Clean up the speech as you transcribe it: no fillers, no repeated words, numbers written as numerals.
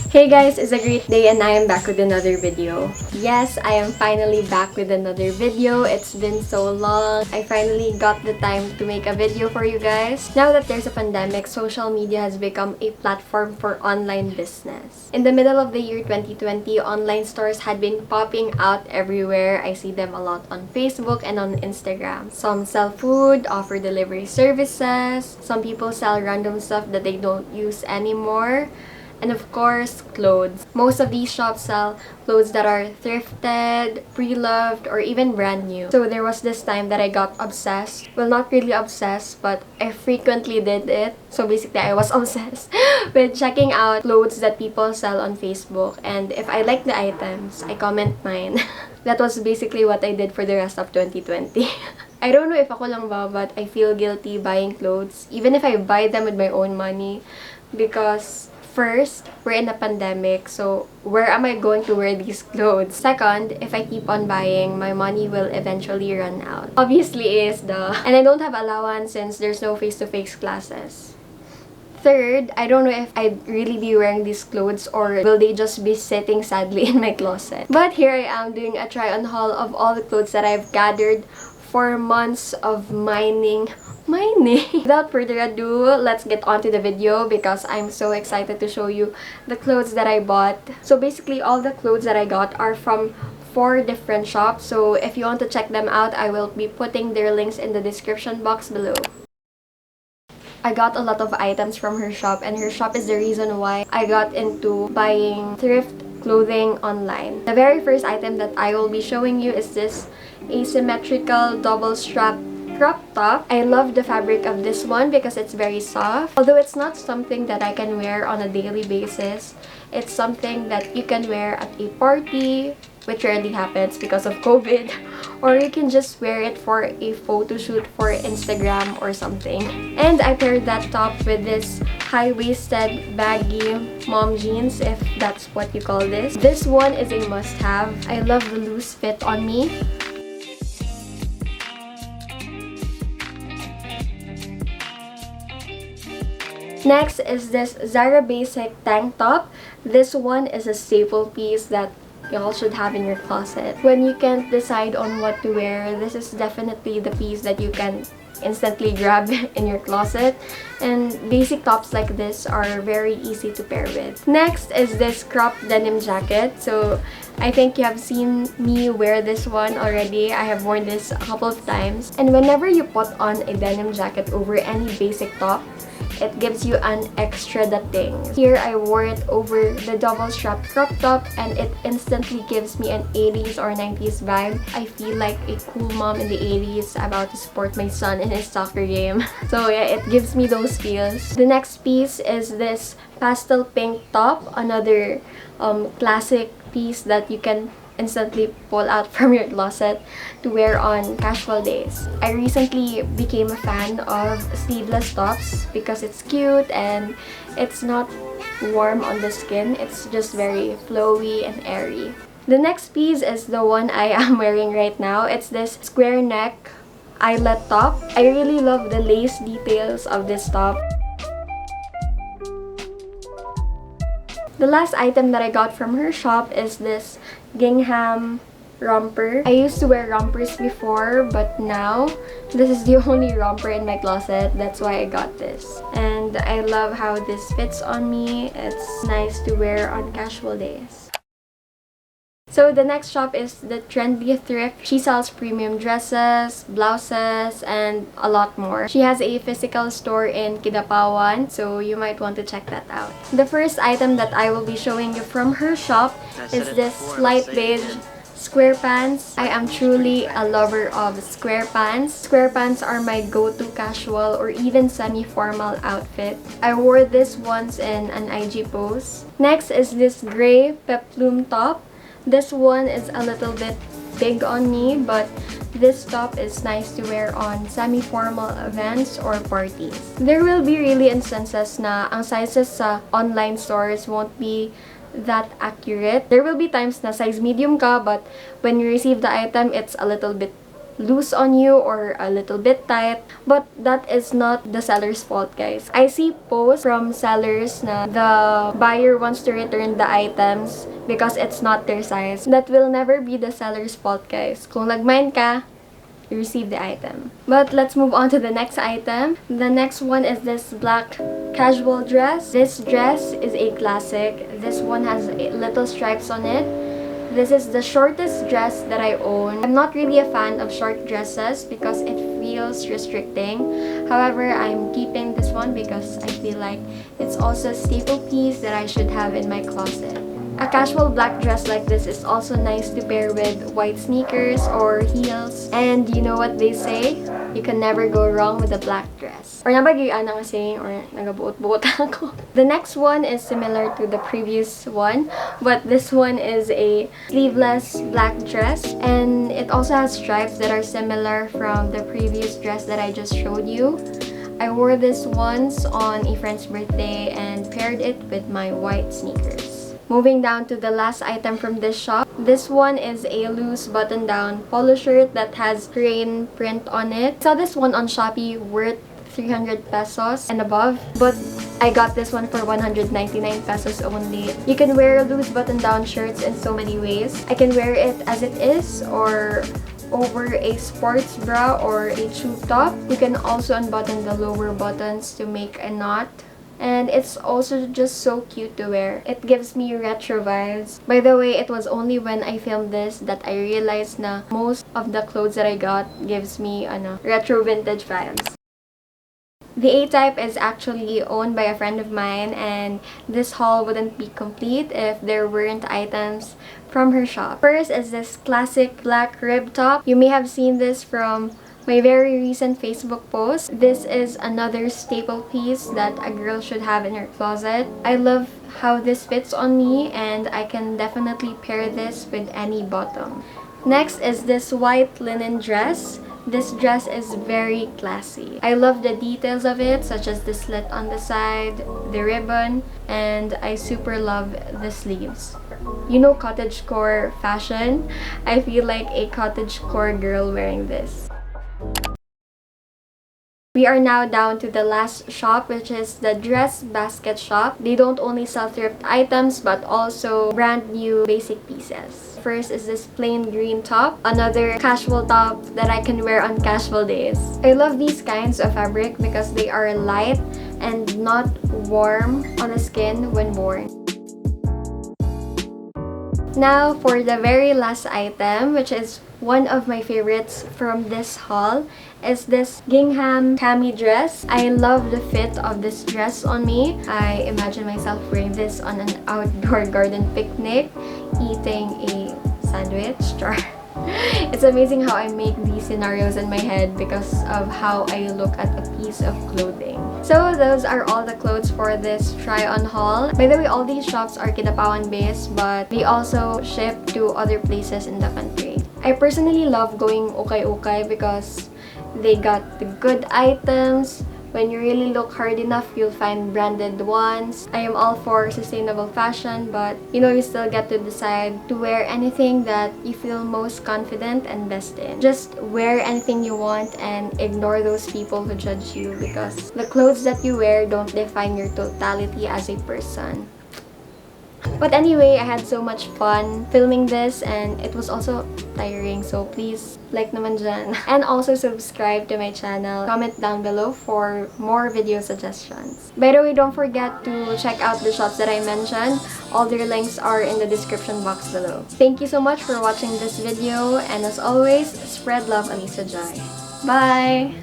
Hey guys, it's a great day and I am back with another video. Yes, I am finally back with another video. It's been so long. I finally got the time to make a video for you guys. Now that there's a pandemic, social media has become a platform for online business. In the middle of the year 2020, online stores had been popping out everywhere. I see them a lot on Facebook and on Instagram. Some sell food, offer delivery services. Some people sell random stuff that they don't use anymore. And of course, clothes. Most of these shops sell clothes that are thrifted, pre-loved, or even brand new. So there was this time that I got obsessed. Well, not really obsessed, but I frequently did it. So basically, I was obsessed with checking out clothes that people sell on Facebook. And if I like the items, I comment mine. That was basically what I did for the rest of 2020. I don't know if ako lang ba, but I feel guilty buying clothes, even if I buy them with my own money, because first, we're in a pandemic, so where am I going to wear these clothes? Second, if I keep on buying, my money will eventually run out. Obviously is the... And I don't have allowance since there's no face-to-face classes. Third, I don't know if I'd really be wearing these clothes or will they just be sitting sadly in my closet. But here I am doing a try-on haul of all the clothes that I've gathered for months of mining. Without further ado, let's get on to the video because I'm so excited to show you the clothes that I bought. So basically, all the clothes that I got are from 4 different shops. So if you want to check them out, I will be putting their links in the description box below. I got a lot of items from her shop, and her shop is the reason why I got into buying thrift clothing online. The very first item that I will be showing you is this asymmetrical double strap crop top. I love the fabric of this one because it's very soft. Although it's not something that I can wear on a daily basis, it's something that you can wear at a party, which rarely happens because of COVID, or you can just wear it for a photo shoot for Instagram or something. And I paired that top with this high-waisted baggy mom jeans, if that's what you call this. This one is a must-have. I love the loose fit on me. Next is this Zara Basic tank top. This one is a staple piece that y'all should have in your closet. When you can't decide on what to wear, this is definitely the piece that you can instantly grab in your closet. And basic tops like this are very easy to pair with. Next is this cropped denim jacket. So I think you have seen me wear this one already. I have worn this a couple of times. And whenever you put on a denim jacket over any basic top, it gives you an extra dating. Here, I wore it over the double strap crop top and it instantly gives me an 80s or 90s vibe. I feel like a cool mom in the 80s about to support my son in his soccer game. So yeah, it gives me those feels. The next piece is this pastel pink top, another classic piece that you can instantly pull out from your closet to wear on casual days. I recently became a fan of sleeveless tops because it's cute and it's not warm on the skin. It's just very flowy and airy. The next piece is the one I am wearing right now. It's this square neck eyelet top. I really love the lace details of this top. The last item that I got from her shop is this gingham romper. I used to wear rompers before, but now this is the only romper in my closet. That's why I got this. And I love how this fits on me. It's nice to wear on casual days. So the next shop is the Trendy Thrift. She sells premium dresses, blouses, and a lot more. She has a physical store in Kidapawan, so you might want to check that out. The first item that I will be showing you from her shop is this light beige square pants. I am truly a lover of square pants. Square pants are my go-to casual or even semi-formal outfit. I wore this once in an IG post. Next is this gray peplum top. This one is a little bit big on me, but this top is nice to wear on semi-formal events or parties. There will be really instances na ang sizes sa online stores won't be that accurate. There will be times na size medium ka, but when you receive the item, it's a little bit loose on you or a little bit tight. But that is not the seller's fault, guys. I see posts from sellers na the buyer wants to return the items because it's not their size. That will never be the seller's fault, guys. Kung nag-mind ka, you receive the item. But let's move on to the next item. The next one is this black casual dress. This dress is a classic. This one has little stripes on it. This is the shortest dress that I own. I'm not really a fan of short dresses because it feels restricting. However, I'm keeping this one because I feel like it's also a staple piece that I should have in my closet. A casual black dress like this is also nice to pair with white sneakers or heels. And you know what they say? You can never go wrong with a black dress. Or nabagyan na kasi, or nagabuot-buot ako. The next one is similar to the previous one, but this one is a sleeveless black dress. And it also has stripes that are similar from the previous dress that I just showed you. I wore this once on a friend's birthday and paired it with my white sneakers. Moving down to the last item from this shop. This one is a loose button-down polo shirt that has rain print on it. I saw this one on Shopee worth 300 pesos and above, but I got this one for 199 pesos only. You can wear loose button-down shirts in so many ways. I can wear it as it is or over a sports bra or a tube top. You can also unbutton the lower buttons to make a knot. And it's also just so cute to wear. It gives me retro vibes. By the way, it was only when I filmed this that I realized na most of the clothes that I got gives me retro vintage vibes. The A-type is actually owned by a friend of mine, and this haul wouldn't be complete if there weren't items from her shop. First is this classic black rib top. You may have seen this from my very recent Facebook post. This is another staple piece that a girl should have in her closet. I love how this fits on me, and I can definitely pair this with any bottom. Next is this white linen dress. This dress is very classy. I love the details of it, such as the slit on the side, the ribbon, and I super love the sleeves. You know cottagecore fashion? I feel like a cottagecore girl wearing this. We are now down to the last shop, which is the Dress Basket shop. They don't only sell thrift items but also brand new basic pieces. First is this plain green top, another casual top that I can wear on casual days. I love these kinds of fabric because they are light and not warm on the skin when worn. Now for the very last item, which is one of my favorites from this haul, is this gingham cami dress. I love the fit of this dress on me. I imagine myself wearing this on an outdoor garden picnic, eating a sandwich. It's amazing how I make these scenarios in my head because of how I look at a piece of clothing. So those are all the clothes for this try-on haul. By the way, all these shops are Kidapawan based, but they also ship to other places in the country. I personally love going ukay-ukay because they got the good items. When you really look hard enough, you'll find branded ones. I am all for sustainable fashion, but you know, you still get to decide to wear anything that you feel most confident and best in. Just wear anything you want and ignore those people who judge you, because the clothes that you wear don't define your totality as a person. But anyway, I had so much fun filming this, and it was also tiring, so please like naman dyan. And also subscribe to my channel. Comment down below for more video suggestions. By the way, don't forget to check out the shops that I mentioned. All their links are in the description box below. Thank you so much for watching this video, and as always, spread love, Alisa Joy. Bye!